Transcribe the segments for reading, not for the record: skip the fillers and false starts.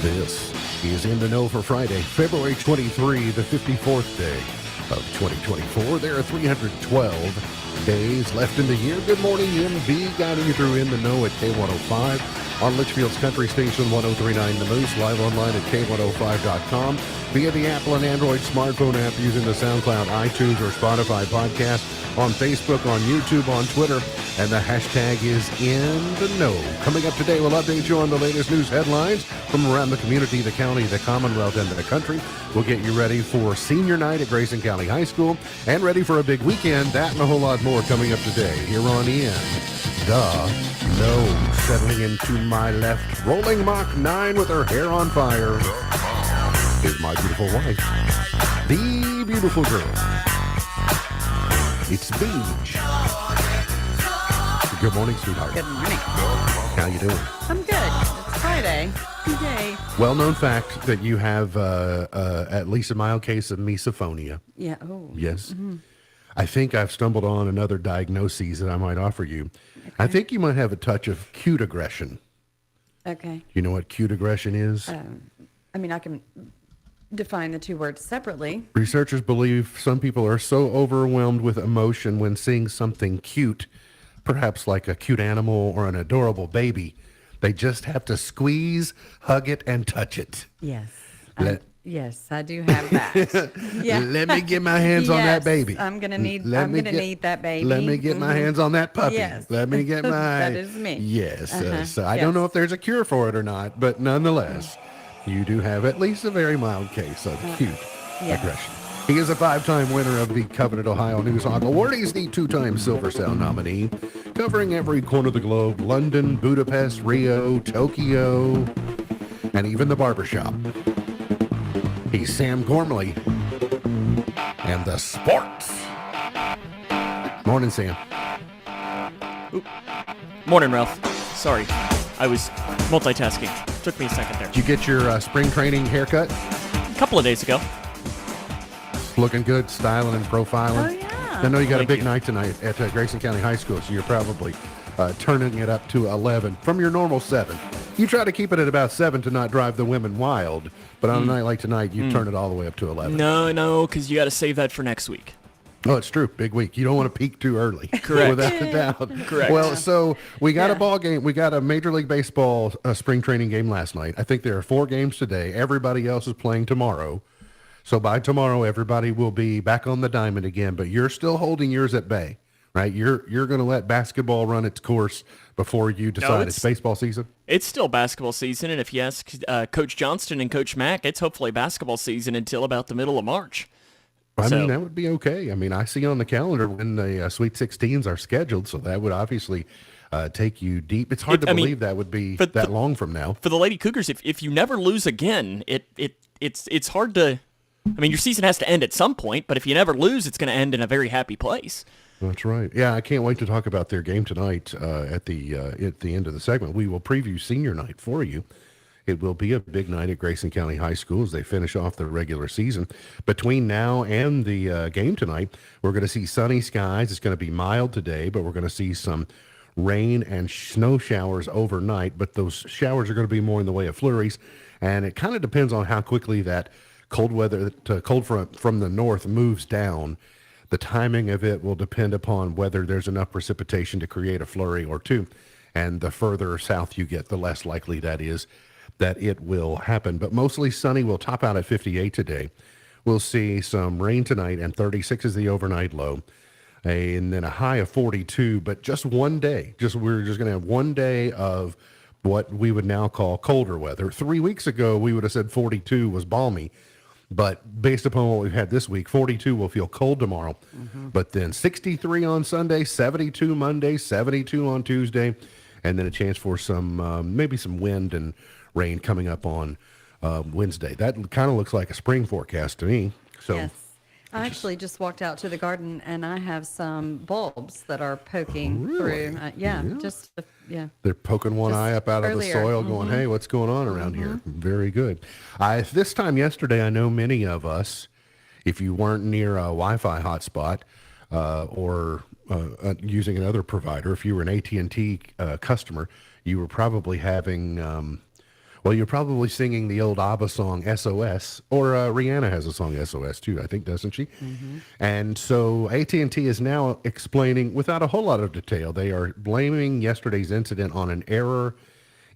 This is In the Know for Friday, February 23, the 54th day of 2024. There are 312 days left in the year. Good morning, MB, guiding you through In the Know at K105 on Litchfield's Country Station 1039 The Moose, live online at K105.com, via the Apple and Android smartphone app using the SoundCloud, iTunes, or Spotify podcast, on Facebook, on YouTube, on Twitter, and the hashtag is In the Know. Coming up today, we'll update you on the latest news headlines from around the community, the county, the Commonwealth, and the country. We'll get you ready for senior night at Grayson County High School and ready for a big weekend. That and a whole lot more coming up today here on In the Know. Settling into my left, rolling Mach 9 with her hair on fire, is my beautiful wife, the beautiful girl. It's Beach. Good morning, sweetheart. Good morning. How you doing? I'm good. It's Friday. Yay. Well-known fact that you have at least a mild case of misophonia. Yeah. Oh. Yes. Mm-hmm. I think I've stumbled on another diagnosis that I might offer you. Okay. I think you might have a touch of cute aggression. Okay. You know what cute aggression is? I mean, I can define the two words separately. Researchers believe some people are so overwhelmed with emotion when seeing something cute, perhaps like a cute animal or an adorable baby, they just have to squeeze, hug it, and touch it. Yes. Yes, I do have that. Yeah. Let me get my hands on that baby. I'm gonna need that baby. Let me get my hands on that puppy. Yes. Let me get my. That is me. Yes. So I don't know if there's a cure for it or not, but nonetheless, you do have at least a very mild case of cute aggression. He is a 5-time winner of the coveted Ohio Newshawk Award. He's the 2-time Silver Sound nominee, covering every corner of the globe: London, Budapest, Rio, Tokyo, and even the barbershop. He's Sam Gormley and the sports. Morning, Sam. Oop. Morning, Ralph. Sorry, I was multitasking. Took me a second there. Did you get your spring training haircut? A couple of days ago. Looking good, styling and profiling. Oh, yeah. I know you got Thank a big you. night tonight at Grayson County High School, so you're probably turning it up to 11 from your normal 7. You try to keep it at about 7 to not drive the women wild, but on a night like tonight, you turn it all the way up to 11. No, because you got to save that for next week. Oh, it's true. Big week. You don't want to peak too early. Correct. Without a doubt. Correct. Well, so we got a ball game. We got a Major League Baseball spring training game last night. I think there are 4 games today. Everybody else is playing tomorrow. So by tomorrow, everybody will be back on the diamond again, but you're still holding yours at bay, right? You're going to let basketball run its course before you decide it's baseball season? It's still basketball season, and if you ask Coach Johnston and Coach Mack, it's hopefully basketball season until about the middle of March. I mean, that would be okay. I mean, I see on the calendar when the Sweet 16s are scheduled, so that would obviously take you deep. It's hard to believe that would be that long from now. For the Lady Cougars, if you never lose again, it's hard to... I mean, your season has to end at some point, but if you never lose, it's going to end in a very happy place. That's right. Yeah, I can't wait to talk about their game tonight at the end of the segment. We will preview senior night for you. It will be a big night at Grayson County High School as they finish off the regular season. Between now and the game tonight, we're going to see sunny skies. It's going to be mild today, but we're going to see some rain and snow showers overnight. But those showers are going to be more in the way of flurries, and it kind of depends on how quickly that cold weather, cold front from the north moves down. The timing of it will depend upon whether there's enough precipitation to create a flurry or two. And the further south you get, the less likely that is that it will happen. But mostly sunny. We'll top out at 58 today. We'll see some rain tonight, and 36 is the overnight low. And then a high of 42, but just one day. We're just going to have one day of what we would now call colder weather. 3 weeks ago, we would have said 42 was balmy. But based upon what we've had this week, 42 will feel cold tomorrow. Mm-hmm. But then 63 on Sunday, 72 Monday, 72 on Tuesday, and then a chance for some maybe some wind and rain coming up on Wednesday. That kind of looks like a spring forecast to me. So yes. I actually just walked out to the garden, and I have some bulbs that are poking through. They're poking one eye up out of the soil going, hey, what's going on around here? Very good. This time yesterday, I know many of us, if you weren't near a Wi-Fi hotspot or using another provider, if you were an AT&T customer, you were probably having Well, you're probably singing the old ABBA song SOS, or Rihanna has a song SOS too, I think, doesn't she? And so AT&T is now explaining, without a whole lot of detail, they are blaming yesterday's incident on an error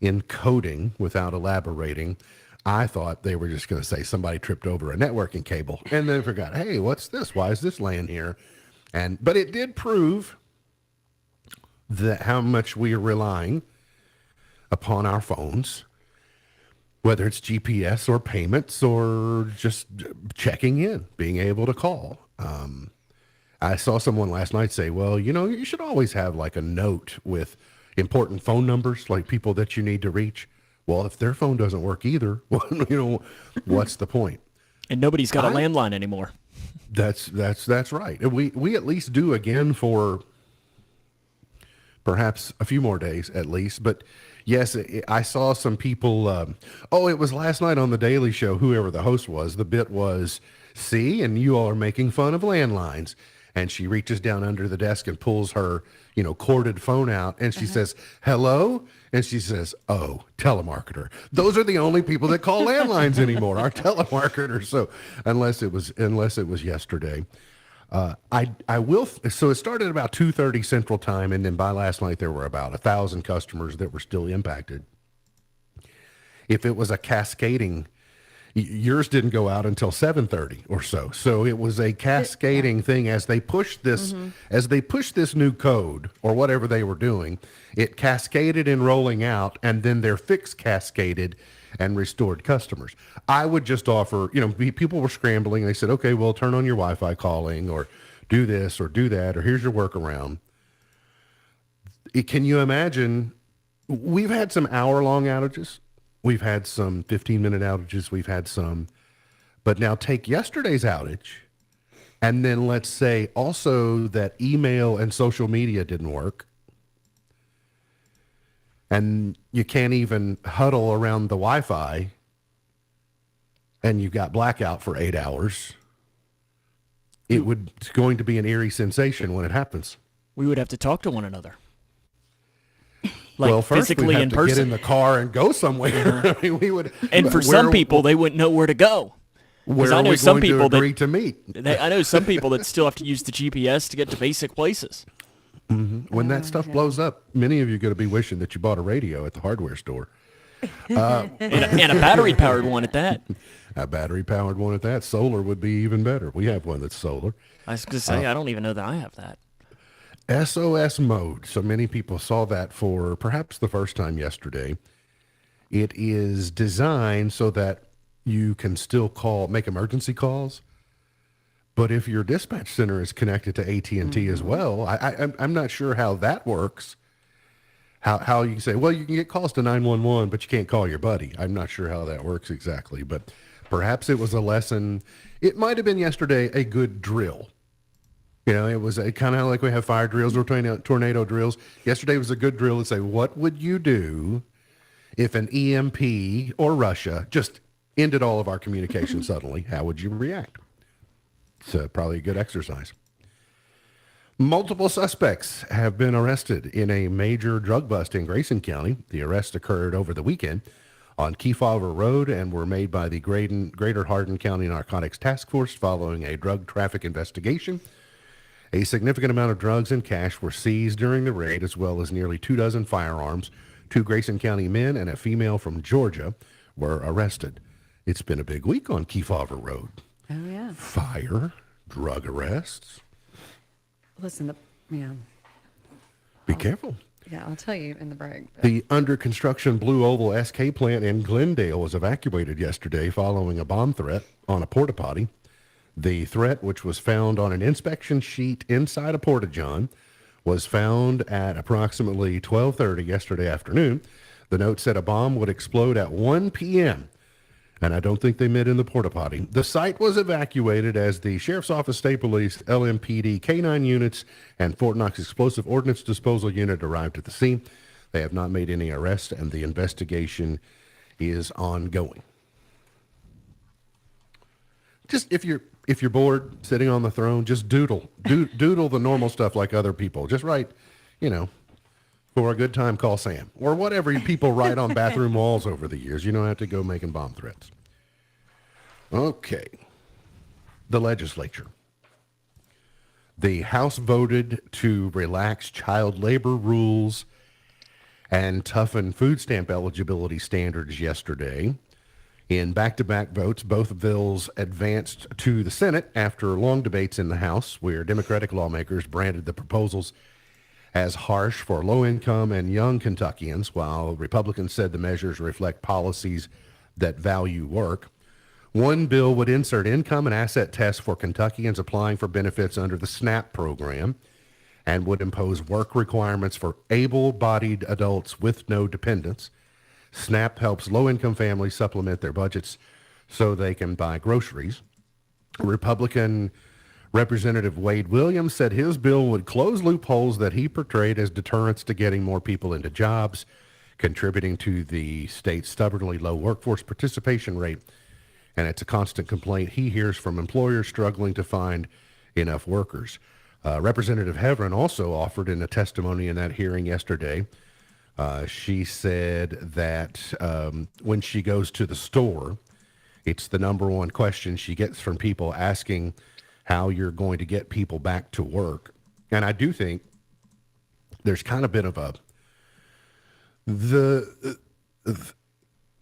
in coding without elaborating. I thought they were just going to say somebody tripped over a networking cable and then forgot, hey, what's this? Why is this laying here? But it did prove that how much we are relying upon our phones, whether it's GPS or payments or just checking in, being able to call. I saw someone last night say, well, you should always have like a note with important phone numbers, like people that you need to reach. Well, if their phone doesn't work either, well, what's the point? And nobody's got a landline anymore. That's right. We at least do again for perhaps a few more days at least. But yes, I saw some people. It was last night on the Daily Show. Whoever the host was, the bit was, see, and you all are making fun of landlines. And she reaches down under the desk and pulls her, corded phone out. And she says, hello. And she says, oh, telemarketer. Those are the only people that call landlines anymore, are telemarketers. So unless it was yesterday. I will. So it started about 2:30 Central Time, and then by last night there were about 1,000 customers that were still impacted. If it was a cascading, yours didn't go out until 7:30 or so. So it was a cascading thing as they pushed this, as they pushed this new code or whatever they were doing. It cascaded in rolling out, and then their fix cascaded and restored customers. I would just offer, people were scrambling. They said, okay, well, turn on your Wi-Fi calling or do this or do that, or here's your workaround. Can you imagine? We've had some hour-long outages. We've had some 15-minute outages. We've had some. But now take yesterday's outage, and then let's say also that email and social media didn't work. And you can't even huddle around the Wi-Fi, and you've got blackout for 8 hours. It's going to be an eerie sensation when it happens. We would have to talk to one another. Well, first physically we'd have in to person. get in the car and go somewhere. I mean, we would. And for some people, they wouldn't know where to go. where I are know we some going people to agree that- to meet? I know some people that still have to use the GPS to get to basic places. When that stuff blows up, many of you are going to be wishing that you bought a radio at the hardware store. And a battery-powered one at that. A battery-powered one at that. Solar would be even better. We have one that's solar. I was going to say, I don't even know that I have that. SOS mode. So many people saw that for perhaps the first time yesterday. It is designed so that you can still make emergency calls. But if your dispatch center is connected to AT&T as well, I'm not sure how that works. How you can say, well, you can get calls to 911, but you can't call your buddy. I'm not sure how that works exactly, but perhaps it was a lesson. It might have been yesterday a good drill. It was a kind of like we have fire drills or tornado drills. Yesterday was a good drill to say, what would you do if an EMP or Russia just ended all of our communication suddenly? How would you react? It's probably a good exercise. Multiple suspects have been arrested in a major drug bust in Grayson County. The arrest occurred over the weekend on Kefauver Road and were made by the Greater Hardin County Narcotics Task Force following a drug traffic investigation. A significant amount of drugs and cash were seized during the raid, as well as nearly 24 firearms. 2 Grayson County men and a female from Georgia were arrested. It's been a big week on Kefauver Road. Oh, yeah. Fire, drug arrests. Listen, Be careful. Yeah, I'll tell you in the break. but- The under construction Blue Oval SK plant in Glendale was evacuated yesterday following a bomb threat on a porta potty. The threat, which was found on an inspection sheet inside a porta-john, was found at approximately 12:30 yesterday afternoon. The note said a bomb would explode at 1 p.m., and I don't think they meant in the porta potty. The site was evacuated as the Sheriff's Office, State Police, LMPD, K-9 units, and Fort Knox Explosive Ordnance Disposal Unit arrived at the scene. They have not made any arrests, and the investigation is ongoing. Just if you're bored sitting on the throne, just doodle the normal stuff like other people. Just write, For a good time, call Sam. Or whatever people write on bathroom walls over the years. You don't have to go making bomb threats. Okay. The legislature. The House voted to relax child labor rules and toughen food stamp eligibility standards yesterday. In back-to-back votes, both bills advanced to the Senate after long debates in the House, where Democratic lawmakers branded the proposals as harsh for low-income and young Kentuckians, while Republicans said the measures reflect policies that value work. One bill would insert income and asset tests for Kentuckians applying for benefits under the SNAP program and would impose work requirements for able-bodied adults with no dependents. SNAP helps low-income families supplement their budgets so they can buy groceries. Republican Representative Wade Williams said his bill would close loopholes that he portrayed as deterrents to getting more people into jobs, contributing to the state's stubbornly low workforce participation rate. And it's a constant complaint he hears from employers struggling to find enough workers. Representative Heverin also offered in a testimony in that hearing yesterday. She said that when she goes to the store, it's the number one question she gets from people asking how you're going to get people back to work. And I do think there's kind of been of a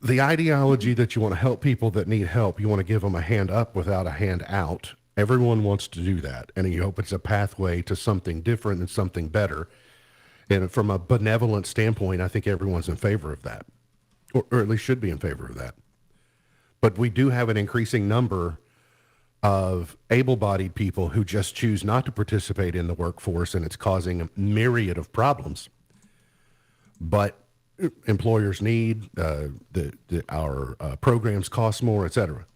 the ideology that you want to help people that need help. You want to give them a hand up without a hand out. Everyone wants to do that, and you hope it's a pathway to something different and something better. And from a benevolent standpoint, I think everyone's in favor of that, or at least should be in favor of that. But we do have an increasing number of able-bodied people who just choose not to participate in the workforce, and it's causing a myriad of problems. But employers need, our programs cost more, et cetera.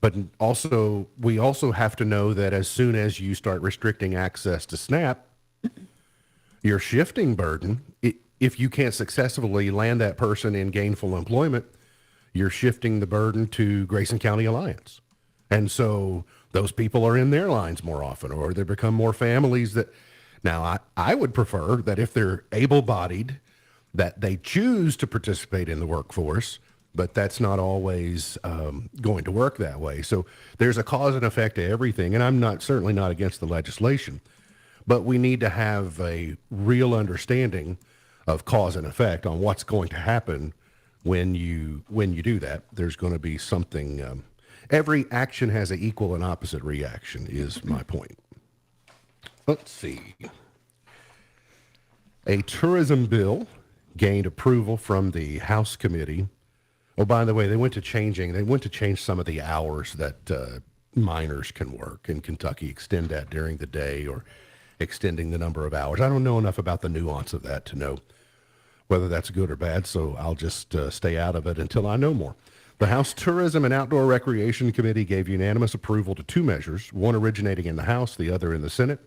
But also, we also have to know that as soon as you start restricting access to SNAP, your shifting burden, if you can't successfully land that person in gainful employment, you're shifting the burden to Grayson County Alliance. And so those people are in their lines more often, or they become more families that, now I would prefer that if they're able-bodied, that they choose to participate in the workforce, but that's not always going to work that way. So there's a cause and effect to everything, and I'm certainly not against the legislation, but we need to have a real understanding of cause and effect on what's going to happen when you do that. There's going to be something. Every action has an equal and opposite reaction, is my point. Let's see. A tourism bill gained approval from the House committee. Oh, by the way, they went to change some of the hours that minors can work in Kentucky, extend that during the day or extending the number of hours. I don't know enough about the nuance of that to know whether that's good or bad, so I'll just stay out of it until I know more. The House Tourism and Outdoor Recreation Committee gave unanimous approval to two measures, one originating in the House, the other in the Senate.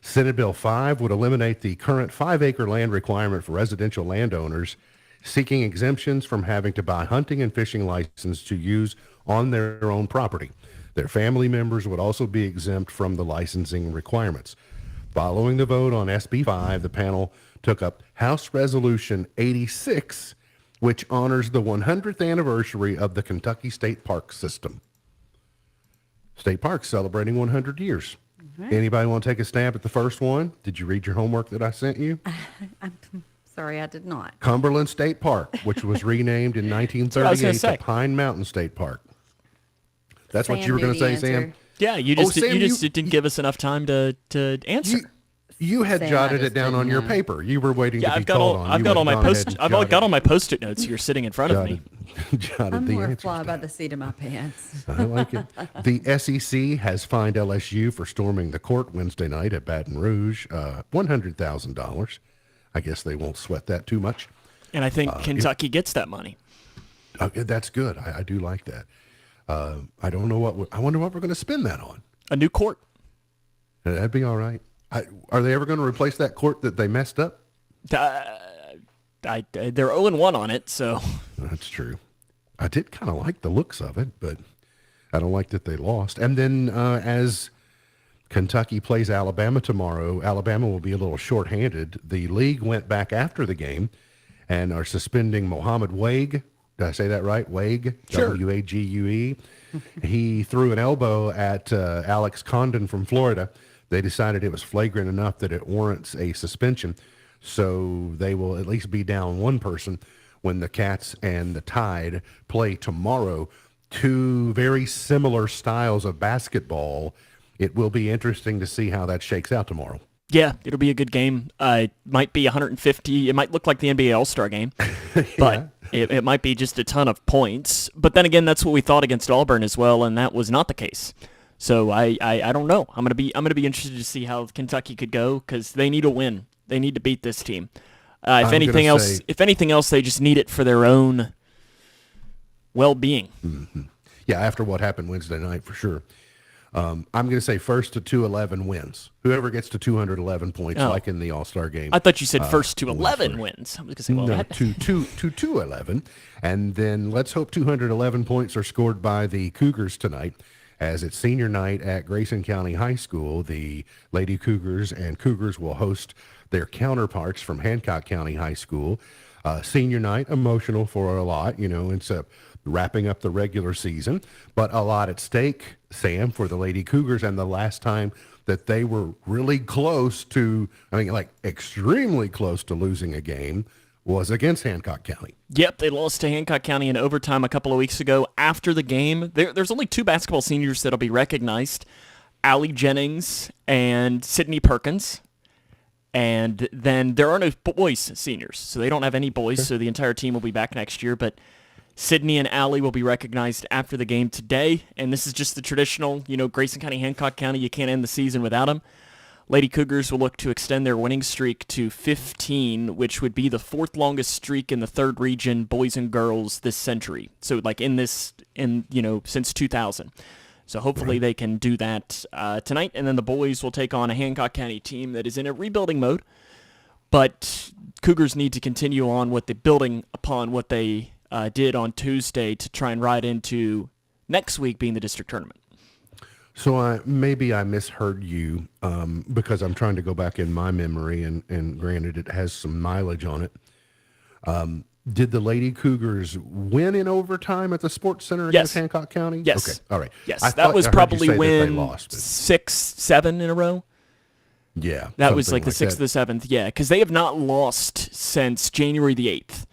Senate Bill 5 would eliminate the current 5-acre land requirement for residential landowners seeking exemptions from having to buy hunting and fishing license to use on their own property. Their family members would also be exempt from the licensing requirements. Following the vote on SB 5, the panel took up House Resolution 86, which honors the 100th anniversary of the Kentucky State Park system. State Park's celebrating 100 years. Right. Anybody want to take a stab at the first one? Did you read your homework that I sent you? I'm sorry, I did not. Cumberland State Park, which was renamed in 1938 to Pine Mountain State Park. That's Sam what you were going to say, answer. Sam? Yeah, you just didn't give us enough time to answer. You had Sam, jotted I it just down didn't on your know. paper. You were waiting Yeah, to be I've got called all on. I've You got all would've my gone ahead and got all my post-it notes here sitting in front of me. jotted I'm the more answers fly by down. the seat of my pants. I like it. The SEC has fined LSU for storming the court Wednesday night at Baton Rouge, $100,000. I guess they won't sweat that too much. And I think Kentucky gets that money. That's good. I do like that. I don't know I wonder what we're going to spend that on. A new court. That'd be all right. Are they ever going to replace that court that they messed up? They're 0-1 on it, so. That's true. I did kind of like the looks of it, but I don't like that they lost. And then as Kentucky plays Alabama tomorrow. Alabama will be a little shorthanded. The league went back after the game and are suspending Mohamed Wague. Did I say that right? Wague? Sure. W-A-G-U-E. He threw an elbow at Alex Condon from Florida. They decided it was flagrant enough that it warrants a suspension. So they will at least be down one person when the Cats and the Tide play tomorrow. Two very similar styles of basketball. It will be interesting to see how that shakes out tomorrow. Yeah, it'll be a good game. It might be 150. It might look like the NBA All-Star game, but it might be just a ton of points. But then again, that's what we thought against Auburn as well, and that was not the case. So I don't know. I'm gonna be interested to see how Kentucky could go because they need a win. They need to beat this team. If anything else, they just need it for their own well-being. Mm-hmm. Yeah, after what happened Wednesday night, for sure. I'm going to say first to 211 wins. Whoever gets to 211 points, like in the All-Star game. I thought you said first to 11 wins. I was going to say, well, no, to 211. And then let's hope 211 points are scored by the Cougars tonight, as it's senior night at Grayson County High School. The Lady Cougars and Cougars will host their counterparts from Hancock County High School. Senior night, emotional for a lot. It's wrapping up the regular season, but a lot at stake, Sam, for the Lady Cougars. And the last time that they were really close to, extremely close to losing a game was against Hancock County. Yep, they lost to Hancock County in overtime a couple of weeks ago. After the game, there's only two basketball seniors that'll be recognized, Allie Jennings and Sydney Perkins. And then there are no boys seniors, so they don't have any boys, so the entire team will be back next year. But Sydney and Allie will be recognized after the game today, and this is just the traditional, Grayson County, Hancock County, you can't end the season without them. Lady Cougars will look to extend their winning streak to 15, which would be the fourth longest streak in the third region, boys and girls, this century. So since 2000. So hopefully they can do that tonight, and then the boys will take on a Hancock County team that is in a rebuilding mode, but Cougars need to continue on building upon what they did on Tuesday to try and ride into next week being the district tournament. So maybe I misheard you because I'm trying to go back in my memory, and granted it has some mileage on it. Did the Lady Cougars win in overtime at the Sports Center against Hancock County? Yes. Okay. All right. Yes. That was probably win lost, 6-7 in a row. Yeah. That was like the 6th or the 7th. Yeah, because they have not lost since January the 8th.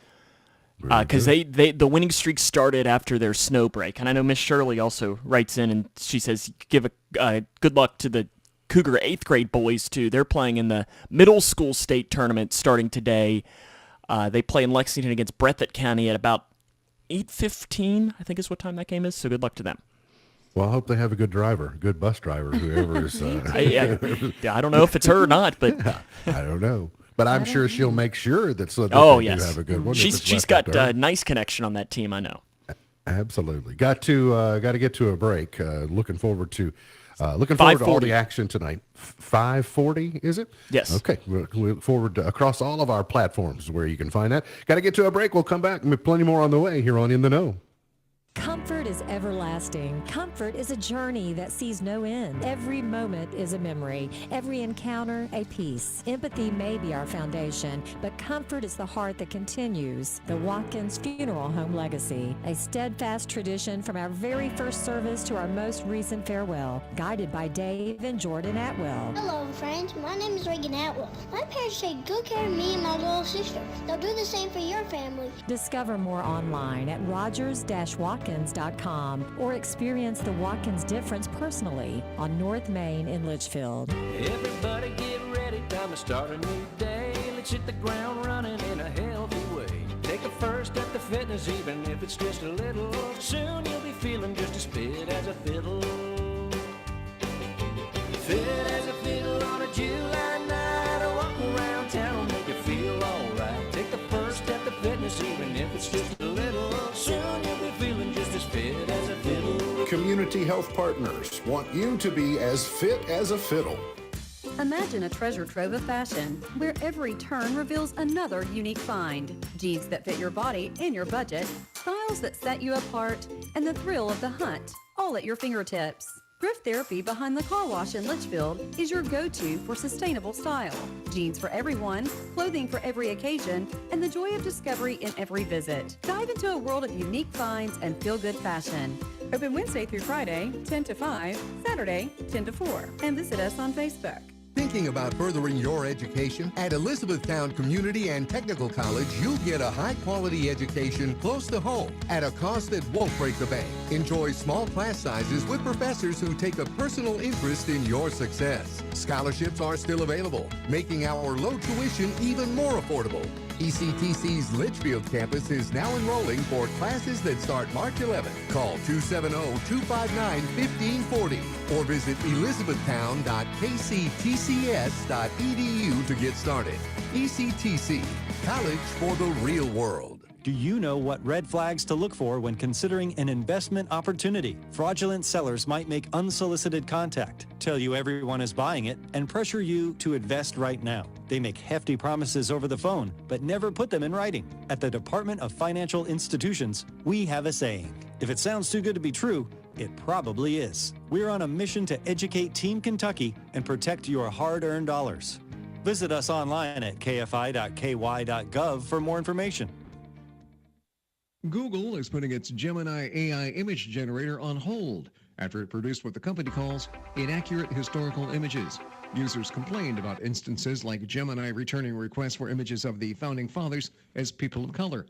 Because the winning streak started after their snow break. And I know Miss Shirley also writes in and she says, give a good luck to the Cougar 8th grade boys, too. They're playing in the middle school state tournament starting today. They play in Lexington against Breathitt County at about 8:15, I think is what time that game is. So good luck to them. Well, I hope they have a good driver, good bus driver, whoever is. I don't know if it's her or not, but I don't know. But I'm sure she'll make sure that they do have a good one. She's got a nice connection on that team, I know. Absolutely. Got to get to a break. Looking forward to all the action tonight. 5:40, is it? Yes. Okay. We look forward to across all of our platforms where you can find that. Got to get to a break. We'll come back with plenty more on the way here on In the Know. Comfort is everlasting. Comfort is a journey that sees no end. Every moment is a memory. Every encounter, a piece. Empathy may be our foundation, but comfort is the heart that continues. The Watkins Funeral Home legacy. A steadfast tradition from our very first service to our most recent farewell. Guided by Dave and Jordan Atwell. Hello, friends. My name is Reagan Atwell. My parents take good care of me and my little sister. They'll do the same for your family. Discover more online at Rogers-Watkins.com or experience the Watkins difference personally on North Main in Litchfield. Everybody get ready, time to start a new day. Let's hit the ground running in a healthy way. Take a first step to fitness, even if it's just a little. Soon you'll be feeling just as fit as a fiddle. Fit as a fiddle on a July night. A walk around town will make you feel alright. Take the first step to fitness, even if it's just a little. Soon you'll be feeling just as fit as a fiddle. Community Health Partners want you to be as fit as a fiddle. Imagine a treasure trove of fashion where every turn reveals another unique find. Jeans that fit your body and your budget, styles that set you apart, and the thrill of the hunt, all at your fingertips. Thrift Therapy behind the car wash in Litchfield is your go-to for sustainable style. Jeans for everyone, clothing for every occasion, and the joy of discovery in every visit. Dive into a world of unique finds and feel-good fashion. Open Wednesday through Friday, 10 to 5, Saturday, 10 to 4. And visit us on Facebook. Thinking about furthering your education? At Elizabethtown Community and Technical College, you'll get a high-quality education close to home at a cost that won't break the bank. Enjoy small class sizes with professors who take a personal interest in your success. Scholarships are still available, making our low tuition even more affordable. ECTC's Litchfield campus is now enrolling for classes that start March 11th. Call 270-259-1540 or visit elizabethtown.kctcs.edu to get started. ECTC, college for the real world. Do you know what red flags to look for when considering an investment opportunity? Fraudulent sellers might make unsolicited contact, tell you everyone is buying it, and pressure you to invest right now. They make hefty promises over the phone, but never put them in writing. At the Department of Financial Institutions, we have a saying. If it sounds too good to be true, it probably is. We're on a mission to educate Team Kentucky and protect your hard-earned dollars. Visit us online at kfi.ky.gov for more information. Google is putting its Gemini AI image generator on hold after it produced what the company calls inaccurate historical images. Users complained about instances like Gemini returning requests for images of the founding fathers as people of color.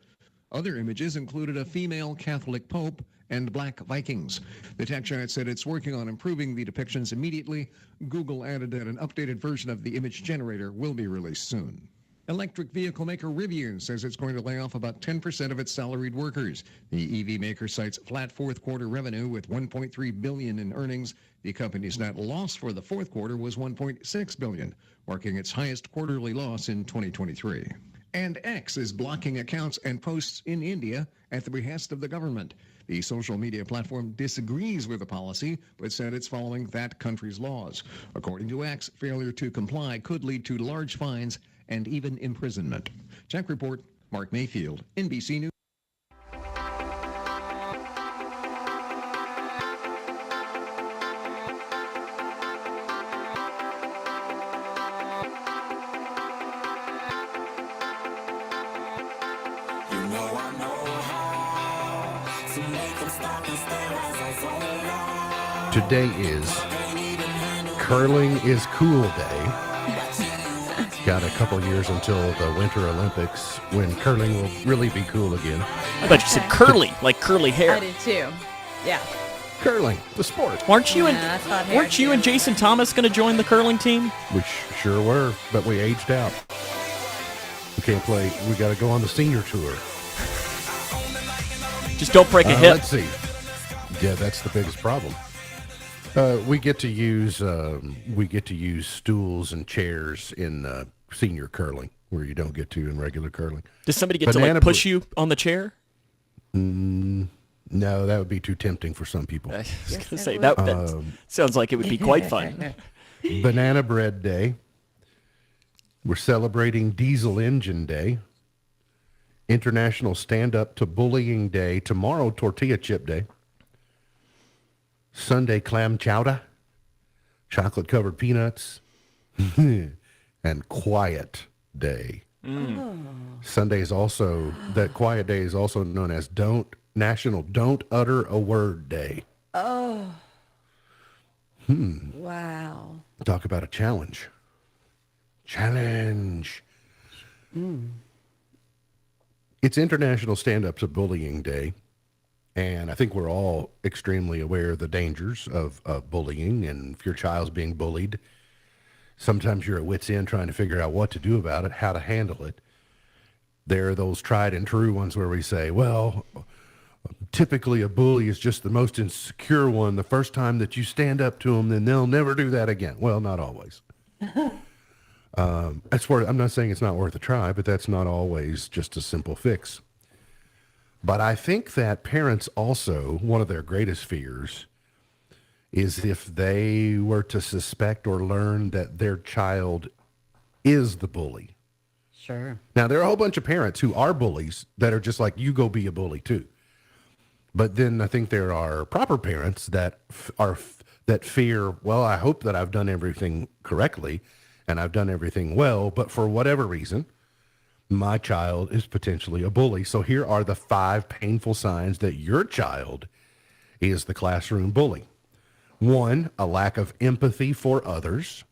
Other images included a female Catholic pope and black Vikings. The tech giant said it's working on improving the depictions immediately. Google added that an updated version of the image generator will be released soon. Electric vehicle maker Rivian says it's going to lay off about 10% of its salaried workers. The EV maker cites flat fourth quarter revenue with $1.3 billion in earnings. The company's net loss for the fourth quarter was $1.6 billion, marking its highest quarterly loss in 2023. And X is blocking accounts and posts in India at the behest of the government. The social media platform disagrees with the policy, but said it's following that country's laws. According to X, failure to comply could lead to large fines and even imprisonment. Tech Report, Mark Mayfield, NBC News. Today is Curling is Cool Day. Got a couple years until the Winter Olympics when curling will really be cool again. I thought you said curly, like curly hair. I did too. Yeah. Curling, the sport. Weren't you Yeah, I thought hair weren't you and too. Jason Thomas going to join the curling team? Which sure were, but we aged out. We can't play. We got to go on the senior tour. Just don't break a hip. Let's see. Yeah, that's the biggest problem. We get to use stools and chairs in senior curling, where you don't get to in regular curling. Does somebody get to Banana like push you on the chair? No, that would be too tempting for some people. I was going to say that sounds like it would be quite fun. Banana Bread Day. We're celebrating Diesel Engine Day. International Stand Up to Bullying Day. Tomorrow, Tortilla Chip Day. Sunday, Clam Chowder. Chocolate Covered Peanuts. And Quiet Day. Sunday is also, that Quiet Day is also known as National Don't Utter a Word Day. Oh. Wow. Talk about a challenge. Challenge. It's International Stand Up to Bullying Day. And I think we're all extremely aware of the dangers of bullying. And if your child's being bullied, sometimes you're at wit's end trying to figure out what to do about it, how to handle it. There are those tried and true ones where we say, well, typically a bully is just the most insecure one. The first time that you stand up to them, then they'll never do that again. Well, not always. That's where I'm not saying it's not worth a try, but that's not always just a simple fix. But I think that parents also, one of their greatest fears is if they were to suspect or learn that their child is the bully. Sure. Now, there are a whole bunch of parents who are bullies that are just like, you go be a bully too. But then I think there are proper parents that are that fear, well, I hope that I've done everything correctly and I've done everything well, but for whatever reason, my child is potentially a bully. So here are the 5 painful signs that your child is the classroom bully. 1, a lack of empathy for others.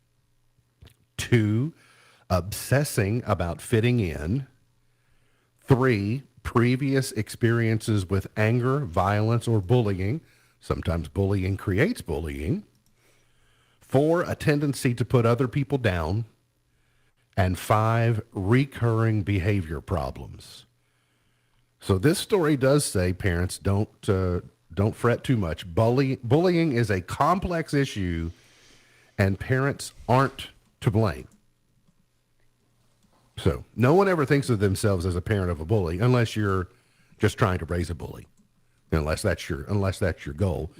2, obsessing about fitting in. 3, previous experiences with anger, violence, or bullying. Sometimes bullying creates bullying. 4, a tendency to put other people down. And 5, recurring behavior problems. So this story does say, parents, don't fret too much. Bullying is a complex issue, and parents aren't to blame. So no one ever thinks of themselves as a parent of a bully unless you're just trying to raise a bully. Unless that's your goal.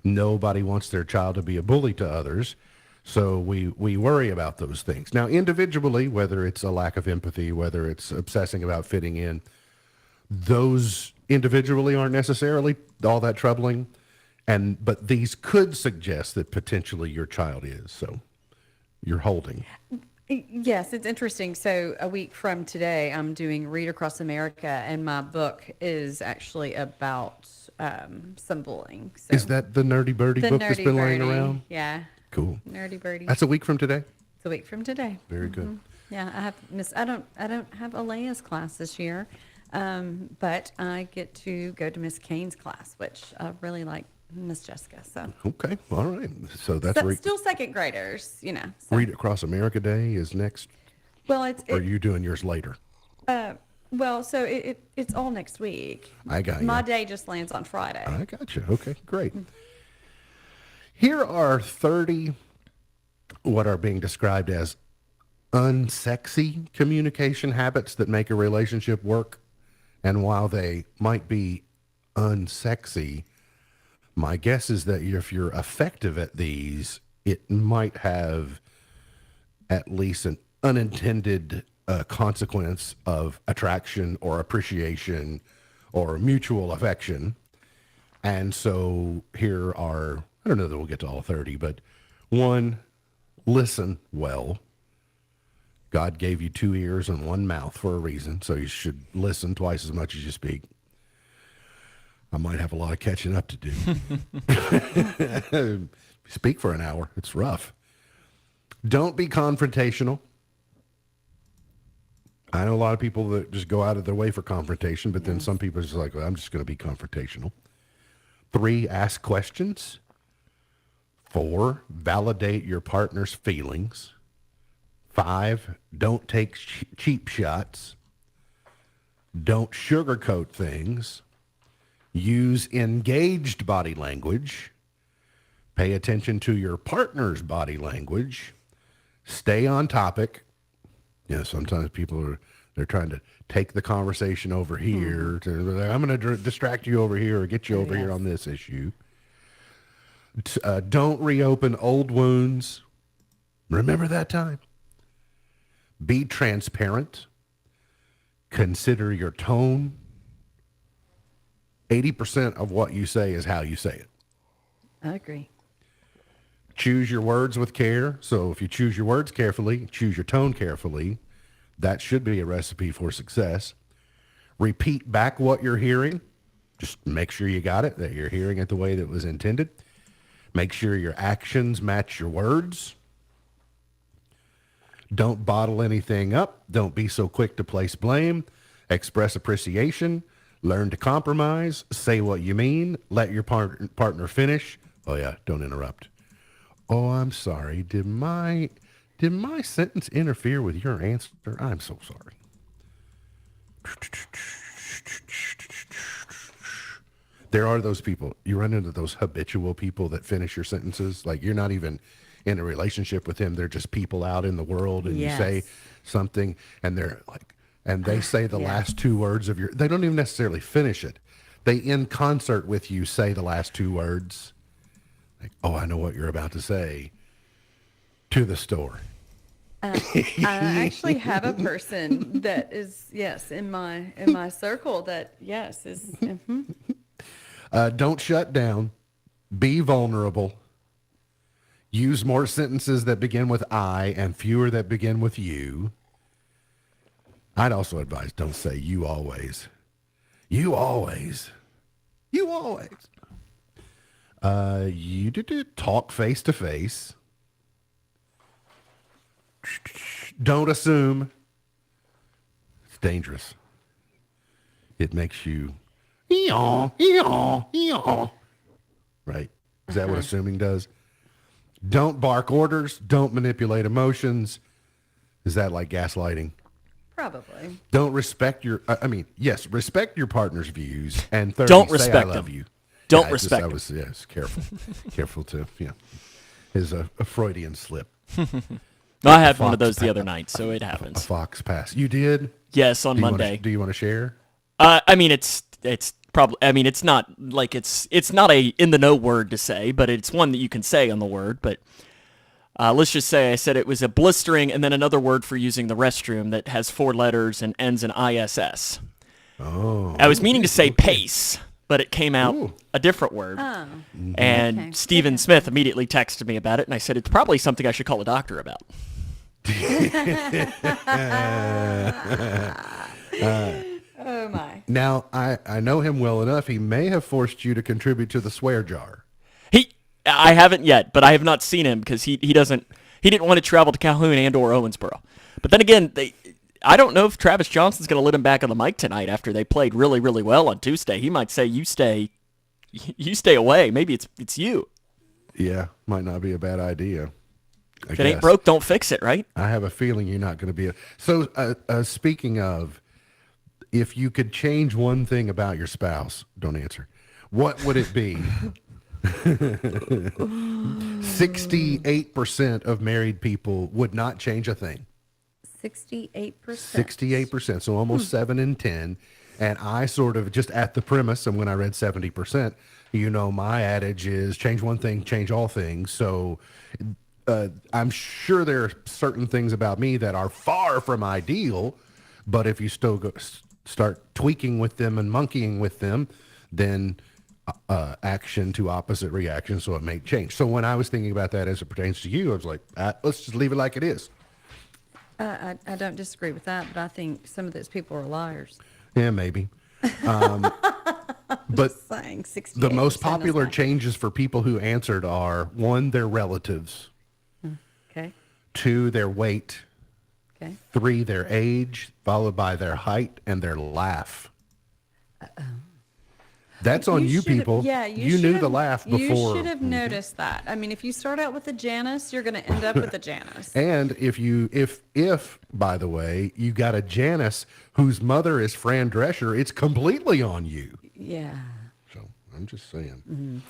Nobody wants their child to be a bully to others. So we worry about those things. Now, individually, whether it's a lack of empathy, whether it's obsessing about fitting in, those individually aren't necessarily all that troubling. But these could suggest that potentially your child is. So you're holding. Yes, it's interesting. So a week from today, I'm doing Read Across America, and my book is actually about some bullying. So Is that the Nerdy Birdie book that's been laying around? Yeah. Cool. Nerdy Birdie. That's a week from today? It's a week from today. Very good. Yeah, I don't have Alea's class this year, but I get to go to Miss Kane's class, which I really like Miss Jessica. So Okay. All right. So that's still second graders, you know. So. Read Across America Day is next. Well, Or are you doing yours later? well, so it's all next week. I got you. My day just lands on Friday. I got you. Okay, great. Here are 30 what are being described as unsexy communication habits that make a relationship work. And while they might be unsexy, my guess is that if you're effective at these, it might have at least an unintended consequence of attraction or appreciation or mutual affection. And so here are, I don't know that we'll get to all 30, but 1, listen well. God gave you 2 ears and 1 mouth for a reason, so you should listen twice as much as you speak. I might have a lot of catching up to do. Speak for an hour. It's rough. Don't be confrontational. I know a lot of people that just go out of their way for confrontation, but then some people are just like, well, I'm just going to be confrontational. 3, ask questions. 4, validate your partner's feelings. 5, don't take cheap shots. Don't sugarcoat things. Use engaged body language. Pay attention to your partner's body language. Stay on topic. You know, sometimes people they're trying to take the conversation over here. I'm going to distract you over here or get you over here on this issue. Don't reopen old wounds. Remember that time. Be transparent. Consider your tone. 80% of what you say is how you say it. I agree. Choose your words with care. So if you choose your words carefully, choose your tone carefully, that should be a recipe for success. Repeat back what you're hearing. Just make sure you got it, that you're hearing it the way that it was intended. Make sure your actions match your words. Don't bottle anything up. Don't be so quick to place blame. Express appreciation. Learn to compromise. Say what you mean. Let your partner finish. Oh yeah, don't interrupt. Oh, I'm sorry. Did my sentence interfere with your answer? I'm so sorry. There are those people. You run into those habitual people that finish your sentences. Like you're not even in a relationship with them. They're just people out in the world, and you say something, and they're like, and they say the last 2 words of they don't even necessarily finish it. They, in concert with you, say the last 2 words. Like, oh, I know what you're about to say. To the store. I actually have a person that is, in my circle that, is. Don't shut down. Be vulnerable. Use more sentences that begin with I and fewer that begin with you. I'd also advise don't say you always. You always. You always. You talk face to face. Don't assume. It's dangerous. It makes you right? Is that what assuming does? Don't bark orders. Don't manipulate emotions. Is that like gaslighting? Probably. Don't respect your, yes, respect your partner's views. And third, Don't say respect I love them. you. Don't I respect I was, yes, careful. Careful to, is a Freudian slip. No, I had one Fox of those the pa- other night, so it A happens. fox pass. You did? Yes, on Do you wanna- Monday. do you want to share? It's probably. I mean, it's not like it's not a in the know word to say, but it's one that you can say on the word. But let's just say I said it was a blistering, and then another word for using the restroom that has 4 letters and ends in ISS. Oh. I was meaning to say pace, but it came out Ooh. a different word. Oh. And Okay. Stephen Smith immediately texted me about it, and I said it's probably something I should call a doctor about. Oh my. Now, I know him well enough. He may have forced you to contribute to the swear jar. I haven't yet, but I have not seen him because he didn't want to travel to Calhoun and or Owensboro. But then again, I don't know if Travis Johnson's going to let him back on the mic tonight after they played really, really well on Tuesday. He might say, you stay away. Maybe it's you. Yeah, might not be a bad idea. If it ain't broke, don't fix it, right? I have a feeling you're not going to be. So, speaking of, if you could change one thing about your spouse, don't answer. What would it be? 68% of married people would not change a thing. 68%. 68%, so almost 7 in 10. And I sort of just at the premise, and when I read 70%, my adage is change one thing, change all things. So I'm sure there are certain things about me that are far from ideal, but if you still start tweaking with them and monkeying with them, then action to opposite reaction, so it may change. So when I was thinking about that as it pertains to you, I was like, let's just leave it like it is. I don't disagree with that, but I think some of those people are liars. Yeah, maybe. But Saying 68% the most is popular not- changes for people who answered are 1, their relatives, Okay. 2, their weight, Okay. 3, their age, followed by their height and their laugh. That's on you should've- people. Yeah, you knew the laugh before. You should have noticed that. I mean, if you start out with a Janice, you're going to end up with a Janice. And if by the way, you got a Janice whose mother is Fran Drescher, it's completely on you. Yeah. So I'm just saying.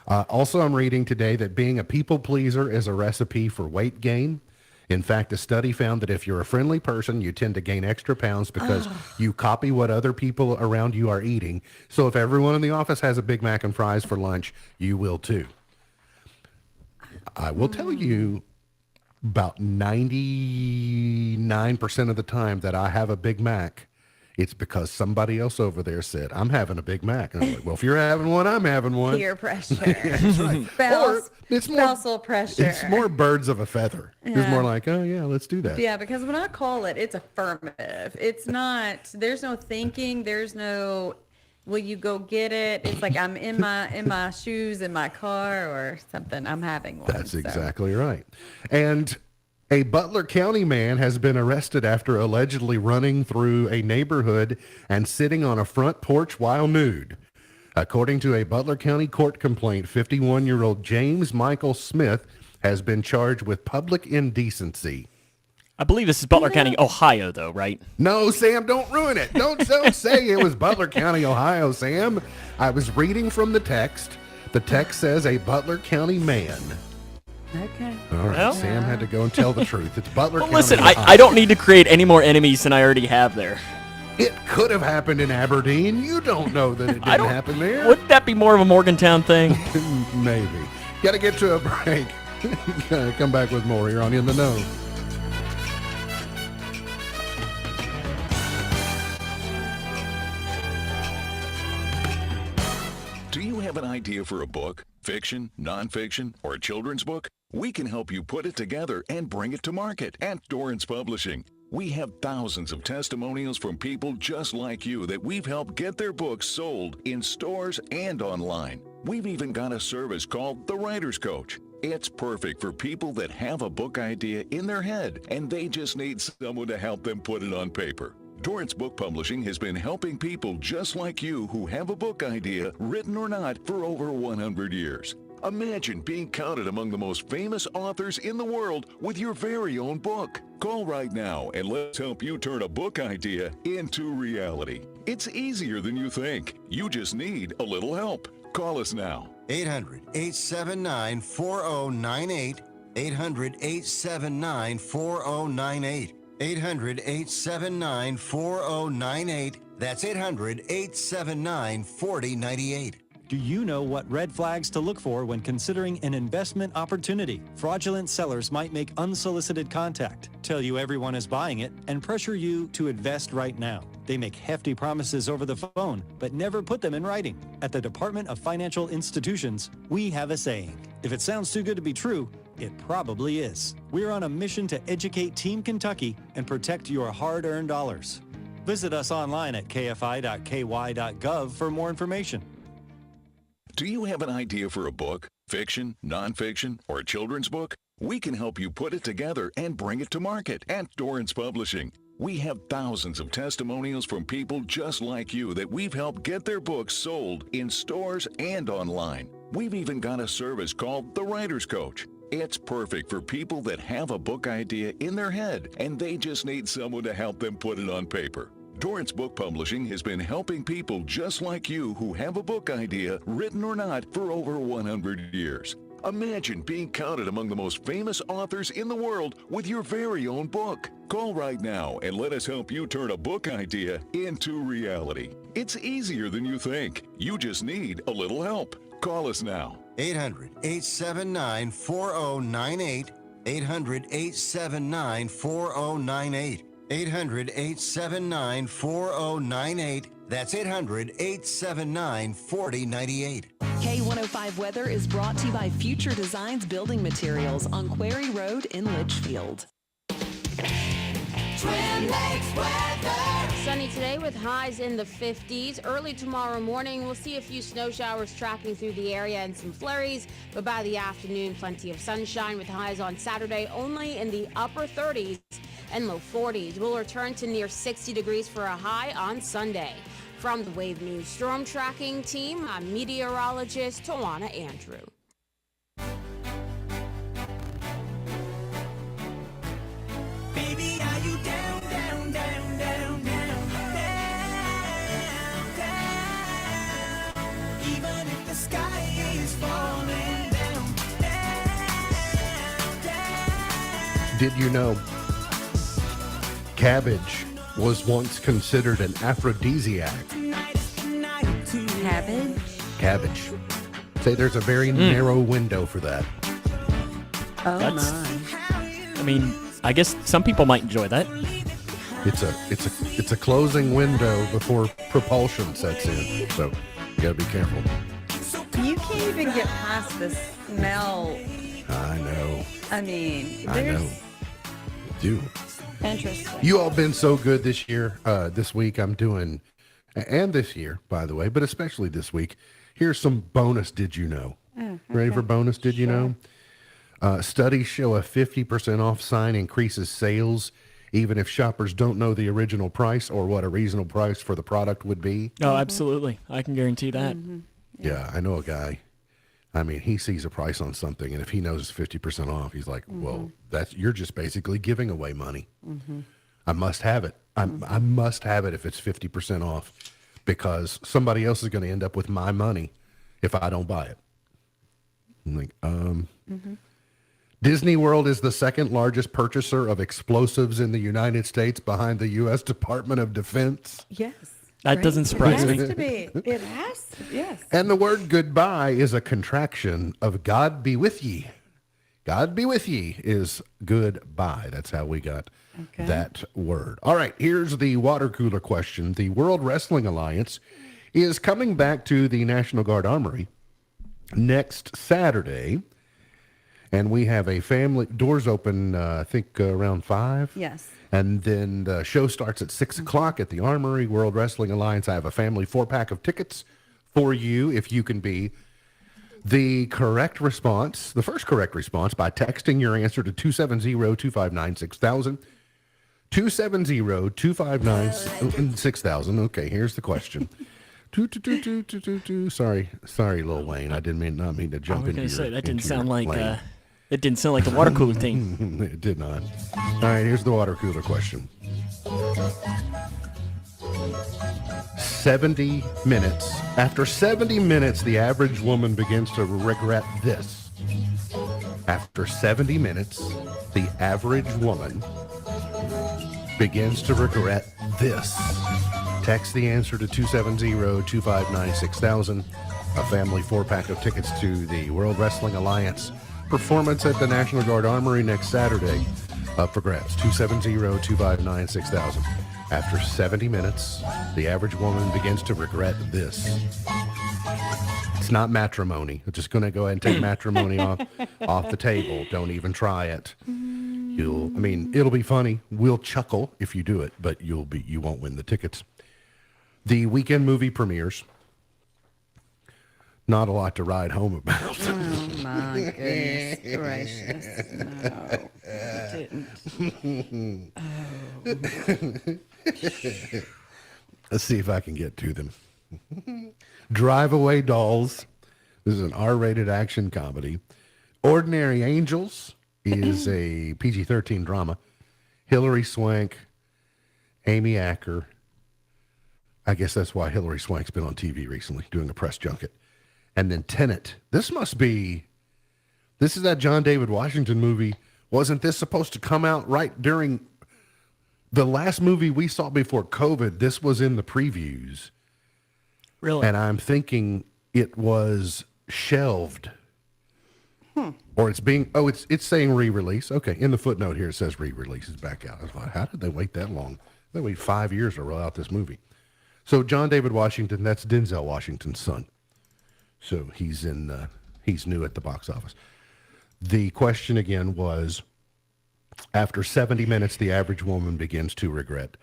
Also, I'm reading today that being a people pleaser is a recipe for weight gain. In fact, a study found that if you're a friendly person, you tend to gain extra pounds because you copy what other people around you are eating. So if everyone in the office has a Big Mac and fries for lunch, you will too. I will tell you about 99% of the time that I have a Big Mac, it's because somebody else over there said, I'm having a Big Mac. And I'm like, well, if you're having one, I'm having one. Peer pressure. That's right. Or it's more, Spousal pressure. it's more birds of a feather. It's Yeah. more like, oh, yeah, let's do that. Yeah, because when I call it, it's affirmative. It's not, there's no thinking. There's no, will you go get it? It's like I'm in my shoes, in my car or something. I'm having one. That's so. exactly right. And a Butler County man has been arrested after allegedly running through a neighborhood and sitting on a front porch while nude. According to a Butler County court complaint, 51-year-old James Michael Smith has been charged with public indecency. I believe this is Butler County, Ohio, though, right? No, Sam, don't ruin it. Don't say it was Butler County, Ohio, Sam. I was reading from the text. The text says a Butler County man. Okay. All right, Well- Sam had to go and tell the truth. It's Butler Well, County, listen, Ohio. I don't need to create any more enemies than I already have there. It could have happened in Aberdeen. You don't know that it I didn't don't- happen there. Wouldn't that be more of a Morgantown thing? Maybe. Got to get to a break. Gotta come back with more here on In the Know. Do you have have an idea for a book, fiction, nonfiction, or a children's book? We can help you put it together and bring it to market at Dorrance Publishing. We have thousands of testimonials from people just like you that we've helped get their books sold in stores and online. We've even got a service called The Writer's Coach. It's perfect for people that have a book idea in their head and they just need someone to help them put it on paper. Dorrance Book Publishing has been helping people just like you who have a book idea, written or not, for over 100 years. Imagine being counted among the most famous authors in the world with your very own book. Call right now and let's help you turn a book idea into reality. It's easier than you think. You just need a little help. Call us now. 800-879-4098. 800-879-4098. 800-879-4098. That's 800-879-4098. Do you know what red flags to look for when considering an investment opportunity? Fraudulent sellers might make unsolicited contact, tell you everyone is buying it, and pressure you to invest right now. They make hefty promises over the phone, but never put them in writing. At the Department of Financial Institutions, we have a saying. If it sounds too good to be true, it probably is. We're on a mission to educate Team Kentucky and protect your hard-earned dollars. Visit us online at kfi.ky.gov for more information. Do you have an idea for a book, fiction, nonfiction, or a children's book? We can help you put it together and bring it to market at Dorrance Publishing. We have thousands of testimonials from people just like you that we've helped get their books sold in stores and online. We've even got a service called The Writer's Coach. It's perfect for people that have a book idea in their head and they just need someone to help them put it on paper. Dorrance Book Publishing has been helping people just like you who have a book idea, written or not, for over 100 years. Imagine being counted among the most famous authors in the world with your very own book. Call right now and let us help you turn a book idea into reality. It's easier than you think. You just need a little help. Call us now. 800-879-4098. 800-879-4098. 800-879-4098. That's 800-879-4098. K105 Weather is brought to you by Future Designs Building Materials on Quarry Road in Litchfield. Twin Lakes weather. Sunny today with highs in the 50s. Early tomorrow morning, we'll see a few snow showers tracking through the area and some flurries, but by the afternoon, plenty of sunshine with highs on Saturday only in the upper 30s and low 40s. We'll return to near 60 degrees for a high on Sunday. From the Wave News Storm Tracking Team, I'm meteorologist Tawana Andrew. Baby, are you down, down, down, down, down, down, down? Even if the sky is falling down, down, down. Did you know cabbage was once considered an aphrodisiac? Cabbage? Cabbage. Say there's a very narrow window for that. Oh That's- my. I mean, I guess some people might enjoy that. It's a closing window before propulsion sets in. So you gotta be careful. You can't even get past the smell. I know. I mean, I know. Do. Interesting. You all been so good this year. This week I'm doing, and this year, by the way, but especially this week. Here's some bonus did you know. Ready for bonus did you know? Studies show a 50% off sign increases sales even if shoppers don't know the original price or what a reasonable price for the product would be. Oh, absolutely. I can guarantee that. Yeah, I know a guy. I mean, he sees a price on something, and if he knows it's 50% off, he's like, well, you're just basically giving away money. I must have it. I must have it if it's 50% off because somebody else is going to end up with my money if I don't buy it. I'm like, Disney World is the second largest purchaser of explosives in the United States behind the U.S. Department of Defense. Yes. That doesn't surprise It me. has to be. It has. Yes. And the word goodbye is a contraction of God be with ye. God be with ye is goodbye. That's how we got that word. All right, here's the water cooler question. The World Wrestling Alliance is coming back to the National Guard Armory next Saturday. And we have a family, doors open, I think, around 5. Yes. And then the show starts at 6 o'clock at the Armory World Wrestling Alliance. I have a family 4-pack of tickets for you if you can be the correct response, the first correct response, by texting your answer to 270-259-6000. 270-259-6000. Okay, here's the question. Sorry, Lil Wayne. I didn't mean to jump into your. Say that didn't into sound your like lane. it didn't sound like the water cooler thing. It did not. All right, here's the water cooler question. 70 minutes. After 70 minutes, the average woman begins to regret this. After 70 minutes, the average woman begins to regret this. Text the answer to 270-259-6000. A family 4-pack of tickets to the World Wrestling Alliance performance at the National Guard Armory next Saturday. Up for grabs. 270-259-6000. After 70 minutes, the average woman begins to regret this. It's not matrimony. I'm just going to go ahead and take matrimony off the table. Don't even try it. It'll be funny. We'll chuckle if you do it, but you won't win the tickets. The weekend movie premieres. Not a lot to ride home about. Oh my goodness gracious! No, you didn't. Let's see if I can get to them. Drive Away Dolls. This is an R-rated action comedy. Ordinary Angels is a PG-13 drama. Hilary Swank, Amy Acker. I guess that's why Hilary Swank's been on TV recently, doing a press junket. And then Tenet. This is that John David Washington movie. Wasn't this supposed to come out right during the last movie we saw before COVID? This was in the previews. Really? And I'm thinking it was shelved. Or it's saying re-release. Okay, in the footnote here it says re-release is back out. I was like, how did they wait that long? They waited 5 years to roll out this movie. So John David Washington, that's Denzel Washington's son. So he's new at the box office. The question again was, after 70 minutes, the average woman begins to regret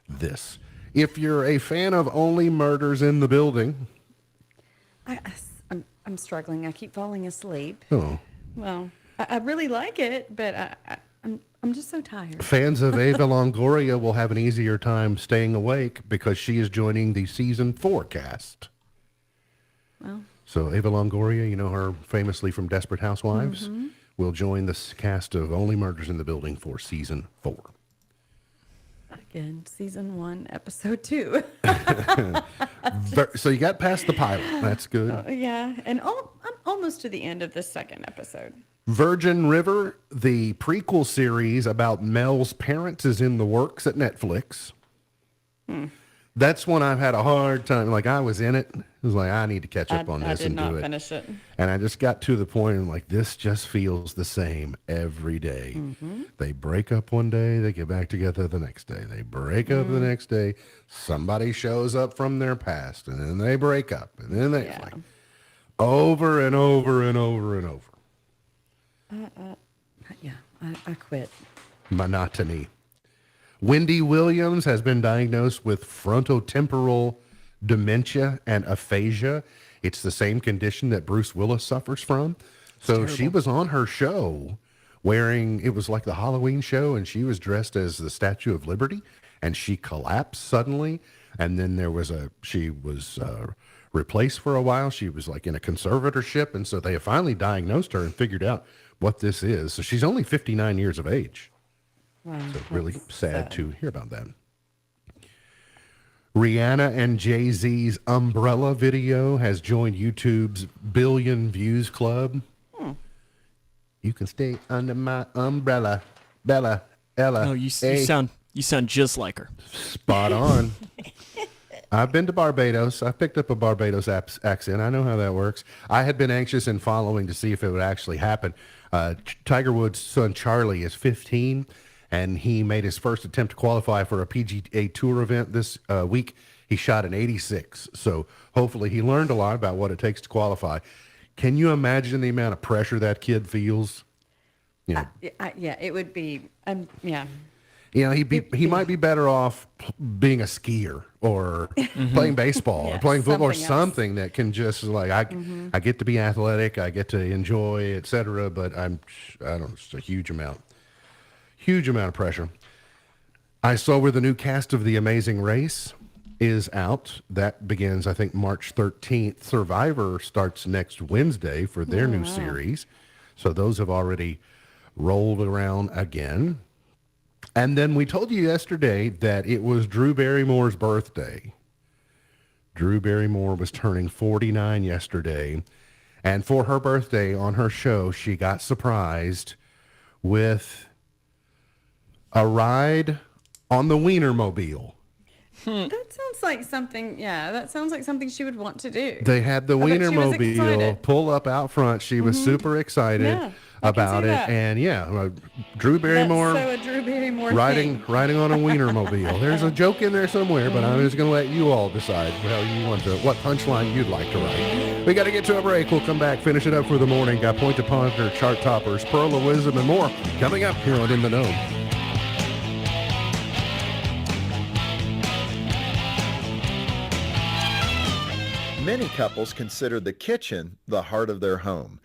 this. If you're a fan of Only Murders in the Building. I'm struggling. I keep falling asleep. Oh. Well, I really like it, but I'm just so tired. Fans of Ava Longoria will have an easier time staying awake because she is joining the season 4 cast. Well. So Ava Longoria, you know her famously from Desperate Housewives, will join the cast of Only Murders in the Building for season 4. Again, season 1, episode 2. So you got past the pilot. That's good. Yeah, and I'm almost to the end of the second episode. Virgin River, the prequel series about Mel's parents, is in the works at Netflix. That's one I've had a hard time. Like, I was in it. I was like, I need to catch up on this and do it. I did not finish it. And I just got to the point and like, this just feels the same every day. They break up one day, they get back together the next day. They break up the next day. Somebody shows up from their past, and then they break up, and then they like over and over and over and over. I quit. Monotony. Wendy Williams has been diagnosed with frontotemporal dementia and aphasia. It's the same condition that Bruce Willis suffers from. So she was on her show wearing, it was like the Halloween show, and she was dressed as the Statue of Liberty, and she collapsed suddenly. And then she was replaced for a while. She was like in a conservatorship. And so they finally diagnosed her and figured out what this is. So she's only 59 years of age. Wow, so really sad to hear about that. Rihanna and Jay-Z's Umbrella video has joined YouTube's billion views club. You can stay under my umbrella, Bella, Ella. Oh, you sound just like her. Spot on. I've been to Barbados. I picked up a Barbados accent. I know how that works. I had been anxious and following to see if it would actually happen. Tiger Woods' son Charlie is 15. And he made his first attempt to qualify for a PGA Tour event this week. He shot an 86. So hopefully he learned a lot about what it takes to qualify. Can you imagine the amount of pressure that kid feels? You know, Yeah, it would be, yeah. you know, he might be better off being a skier or playing baseball or playing football or something that can just like I get to be athletic, I get to enjoy, etc. But I don't know, it's a huge amount of pressure. I saw where the new cast of The Amazing Race is out. That begins, I think, March 13th. Survivor starts next Wednesday for their new series. So those have already rolled around again. And then we told you yesterday that it was Drew Barrymore's birthday. Drew Barrymore was turning 49 yesterday. And for her birthday on her show, she got surprised with a ride on the Wienermobile. That sounds like something, that sounds like something she would want to do. They had the Wienermobile pull up out front. She was super excited about it. that. And Drew Barrymore, That's so a Drew Barrymore riding on a Wienermobile. There's a joke in there somewhere, but I'm just going to let you all decide what punchline you'd like to write. We got to get to a break. We'll come back, finish it up for the morning. Got Point to Ponder, Chart Toppers, Pearl of Wisdom, and more coming up here on In the Know. Many couples consider the kitchen the heart of their home.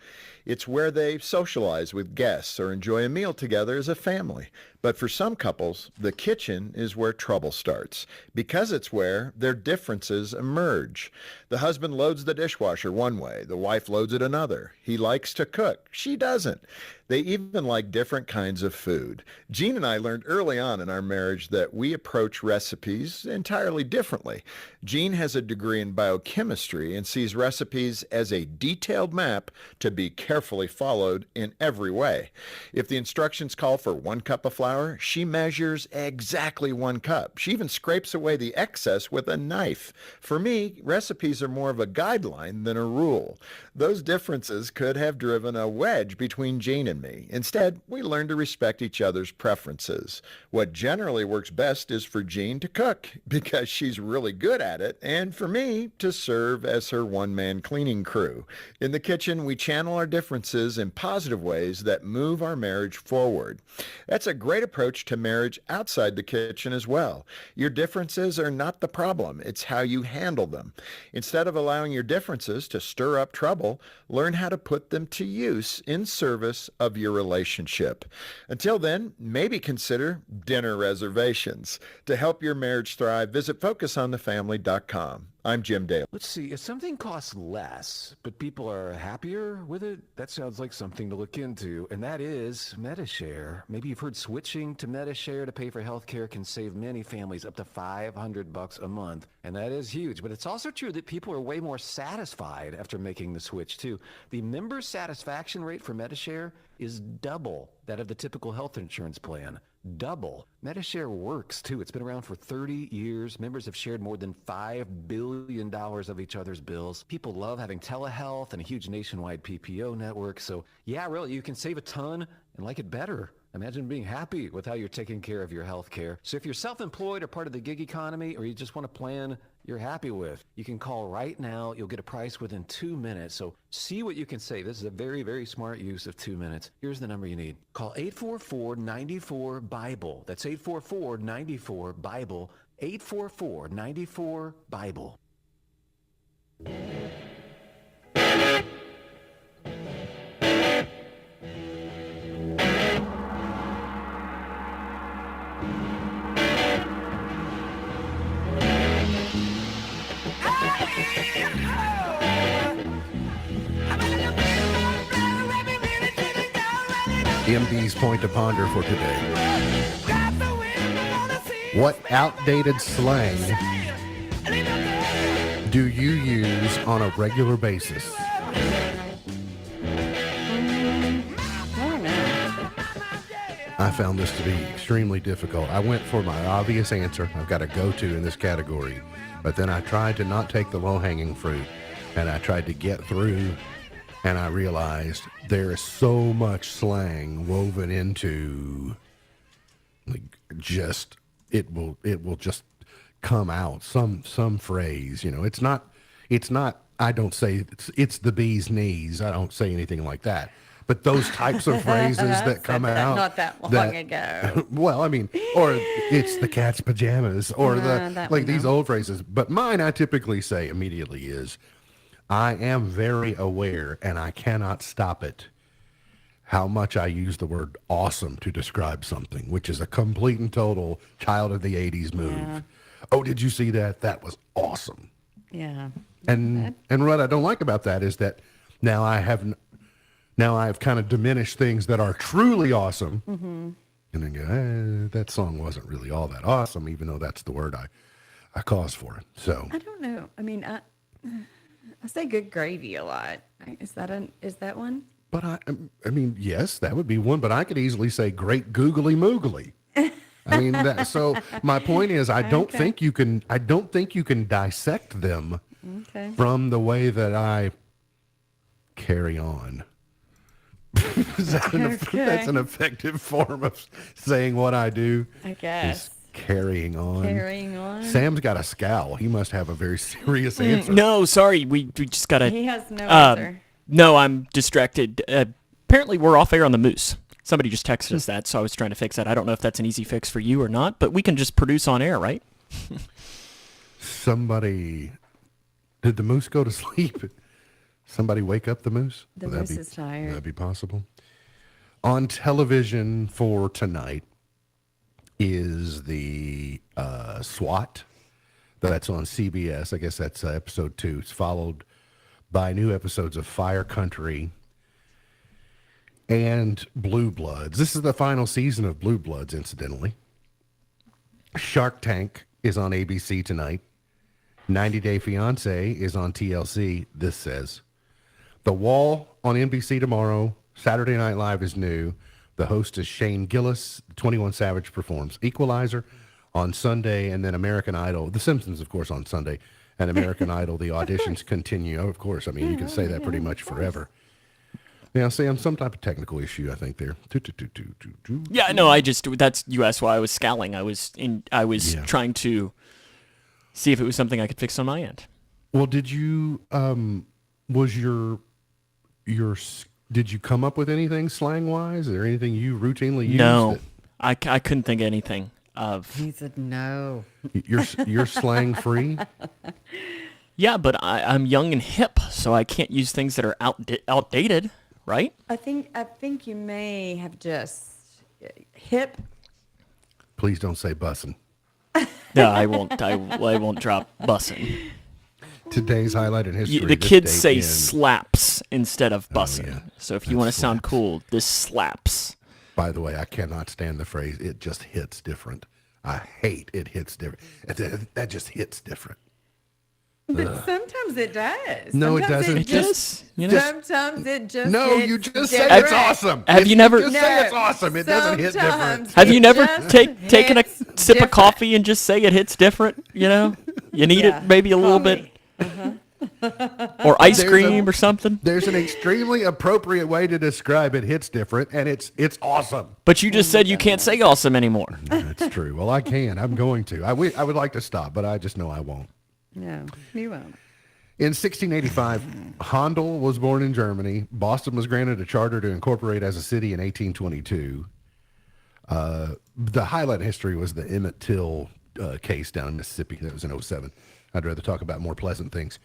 It's where they socialize with guests or enjoy a meal together as a family. But for some couples, the kitchen is where trouble starts because it's where their differences emerge. The husband loads the dishwasher one way, the wife loads it another. He likes to cook, she doesn't. They even like different kinds of food. Jean and I learned early on in our marriage that we approach recipes entirely differently. Jean has a degree in biochemistry and sees recipes as a detailed map to be carefully followed in every way. If the instructions call for 1 cup of flour, she measures exactly 1 cup. She even scrapes away the excess with a knife. For me, recipes are more of a guideline than a rule. Those differences could have driven a wedge between Jean and me. Instead, we learn to respect each other's preferences. What generally works best is for Jean to cook because she's really good at it, and for me to serve as her one-man cleaning crew. In the kitchen, we channel our differences in positive ways that move our marriage forward. That's a great approach to marriage outside the kitchen as well. Your differences are not the problem. It's how you handle them. Instead of allowing your differences to stir up trouble, learn how to put them to use in service of your relationship. Until then, maybe consider dinner reservations. To help your marriage thrive, visit FocusOnTheFamily.com. I'm Jim Daly. Let's see, if something costs less, but people are happier with it, that sounds like something to look into, and that is Medi-Share. Maybe you've heard switching to Medi-Share to pay for healthcare can save many families up to $500 a month, and that is huge. But it's also true that people are way more satisfied after making the switch, too. The member satisfaction rate for Medi-Share is double that of the typical health insurance plan. Double. Medi-Share works, too. It's been around for 30 years. Members have shared more than $5 billion of each other's bills. People love having telehealth and a huge nationwide PPO network. So, yeah, really, you can save a ton and like it better. Imagine being happy with how you're taking care of your health care. So if you're self-employed or part of the gig economy, or you just want a plan you're happy with, you can call right now. You'll get a price within 2 minutes. So see what you can save. This is a very, very smart use of 2 minutes. Here's the number you need. Call 844-94-BIBLE. That's 844-94-BIBLE. 844-94-BIBLE. MD's Point to Ponder for today. What outdated slang do you use on a regular basis? I found this to be extremely difficult. I went for my obvious answer. I've got a go-to in this category, but then I tried to not take the low-hanging fruit, and I tried to get through, and I realized there is so much slang woven into, like, just it will just come out, some phrase. You know, it's not I don't say it's the bee's knees. I don't say anything like that. But those types of phrases that come out. Not that long ago. Well, I mean, or it's the cat's pajamas or these old phrases. But mine, I typically say immediately is, I am very aware and I cannot stop it how much I use the word awesome to describe something, which is a complete and total child of the 80s move. Yeah. Oh, did you see that? That was awesome. Yeah. And what I don't like about that is that now I've kind of diminished things that are truly awesome. Mm-hmm. And then go, that song wasn't really all that awesome, even though that's the word I caused for it. So I don't know. I mean, I say good gravy a lot. Is that one? But I mean, yes, that would be one, but I could easily say great googly moogly. I mean, so my point is, I don't think you can dissect them from the way that I carry on. That's an effective form of saying what I do. I guess. Carrying on. Carrying on. Sam's got a scowl. He must have a very serious answer. No, sorry. We just got to... He has no answer. No, I'm distracted. Apparently, we're off air on the Moose. Somebody just texted us that, so I was trying to fix that. I don't know if that's an easy fix for you or not, but we can just produce on air, right? Did the Moose go to sleep? Somebody wake up the Moose? The Moose is tired. Would that be possible? On television for tonight is the SWAT. That's on CBS. I guess that's episode 2. It's followed by new episodes of Fire Country and Blue Bloods. This is the final season of Blue Bloods, incidentally. Shark Tank is on ABC tonight. 90 Day Fiancé is on TLC, this says. The Wall on NBC tomorrow. Saturday Night Live is new. The host is Shane Gillis. 21 Savage performs Equalizer on Sunday, and then American Idol. The Simpsons, of course, on Sunday. And American Idol, the auditions continue. Of course, I mean, you can say that pretty much forever. Yeah, Sam, some type of technical issue, I think there. Yeah, no, that's you asked why I was scowling. I was trying to see if it was something I could fix on my end. Well, did you did you come up with anything slang wise? Is there anything you routinely use? No, I couldn't think of anything of. He said no. You're slang free? Yeah, but I'm young and hip, so I can't use things that are outdated, right? I think you may have just hip. Please don't say bussin'. No, I won't. I won't drop bussin'. Today's highlight in history. The kids say slaps instead of bussin'. Yeah. So if you want to sound cool, this slaps. By the way, I cannot stand the phrase, it just hits different. I hate it hits different. That just hits different. But sometimes it does. No, sometimes it doesn't. Sometimes it just No, hits you just different. say it's awesome. Have you never... Just say it's awesome. It doesn't hit different. Have you never taken a sip of coffee and just say it hits different? You know? You need it maybe a little bit. Or ice cream or something. There's an extremely appropriate way to describe it hits different, and it's awesome. But you just said you can't say awesome anymore. That's true. Well, I can. I'm going to. I would like to stop, but I just know I won't. No, you won't. In 1685, Handel was born in Germany. Boston was granted a charter to incorporate as a city in 1822. The highlight in history was the Emmett Till case down in Mississippi. That was in 2007. I'd rather talk about more pleasant things.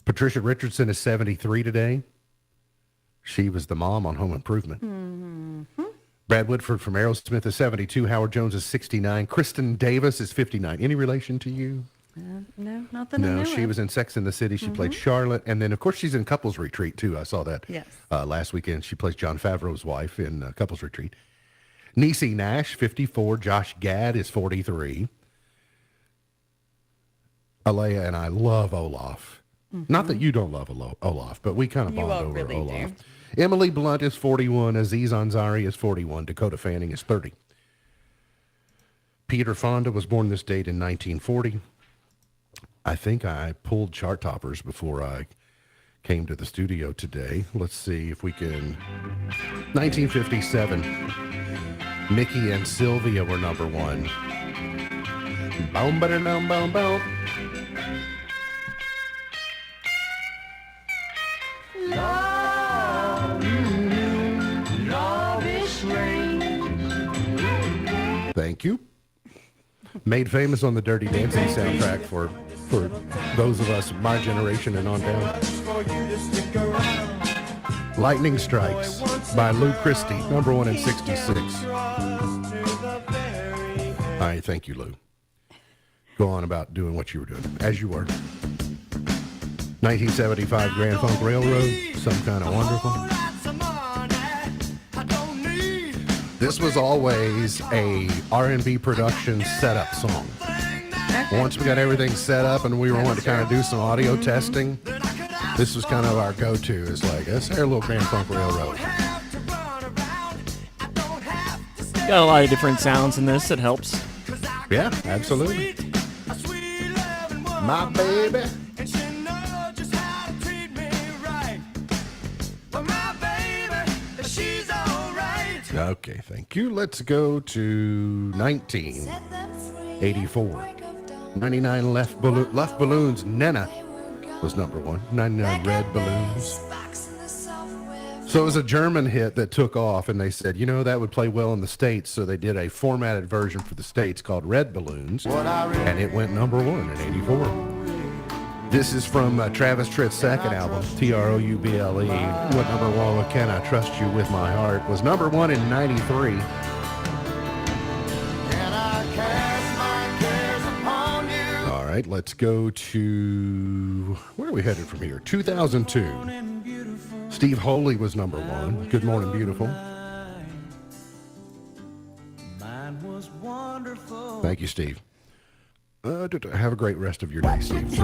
Patricia Richardson is 73 today. She was the mom on Home Improvement. Mm-hmm. Brad Woodford from Aerosmith is 72. Howard Jones is 69. Kristen Davis is 59. Any relation to you? No, not that I know No, she was in Sex and the City. She played Charlotte. And then, of course, she's in Couples Retreat, too. I saw that last weekend. She plays Jon Favreau's wife in Couples Retreat. Niecy Nash, 54. Josh Gad is 43. Alea and I love Olaf. Not that you don't love Olaf, but we kind of bond over really Olaf. do. Emily Blunt is 41. Aziz Ansari is 41. Dakota Fanning is 30. Peter Fonda was born this date in 1940. I think I pulled chart toppers before I came to the studio today. Let's see if we can. 1957. Mickey and Sylvia were number 1. Boom, ba-da-dum, boom, boom. thank you. Made famous on the Dirty Dancing soundtrack for those of us of my generation and on down. Lightning Strikes by Lou Christie, number 1 in 66. All right, thank you, Lou. Go on about doing what you were doing, as you were. 1975 Grand Funk Railroad, Some Kind of Wonderful. This was always a R&B production setup song. Once we got everything set up and we were wanting to kind of do some audio testing, this was kind of our go-to. It's like, let's hear a little Grand Funk Railroad. Got a lot of different sounds in this. It helps. Yeah, absolutely. My baby. Okay, thank you. Let's go to 1984. 99 Left Balloons. Nena was number 1. 99 Red Balloons. So it was a German hit that took off, and they said, that would play well in the States, so they did a formatted version for the States called Red Balloons, and it went number 1 in 84. This is from Travis Tritt's second album, Trouble. What number 1 with Can I Trust You With My Heart was number 1 in 93. All right, let's go to, where are we headed from here? 2002. Steve Holy was number 1. Good Morning Beautiful. Thank you, Steve. Have a great rest of your day, Steve.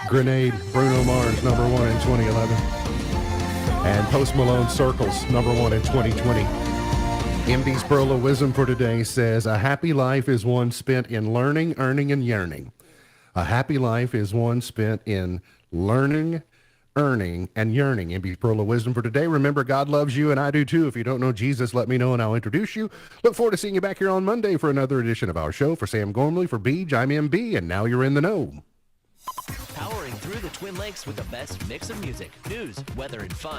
Grenade, Bruno Mars, number 1 in 2011. And Post Malone, Circles, number 1 in 2020. MD's Pearl of Wisdom for today says, a happy life is one spent in learning, earning, and yearning. A happy life is one spent in learning, earning, and yearning. MD's Pearl of Wisdom for today. Remember, God loves you, and I do too. If you don't know Jesus, let me know, and I'll introduce you. Look forward to seeing you back here on Monday for another edition of our show. For Sam Gormley, for Beej, I'm MB, and now you're in the know. Powering through the Twin Lakes with the best mix of music, news, weather, and fun.